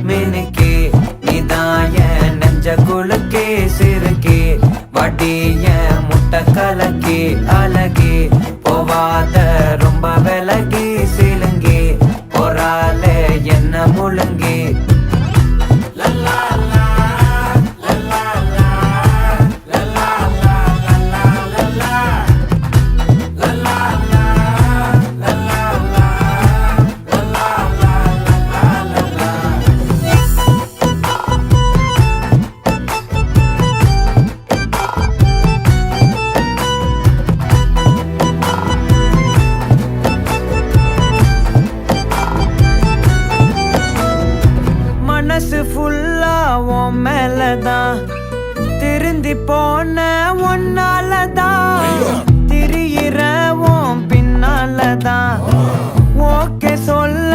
மினுக்கே நீதாய நெஞ்ச குலுக்கே சிறுக்கே வடிய முட்டை கலக்கே அழகே போவாத ரொம்ப விலகி சிலுங்கி பொறால என்ன முழுங்கி மனசு ஃபுல்லா உன் மேலதான் திருந்தி போன ஒன்னாலதான் திரியிற உன் பின்னாலதான் ஓகே சொல்ல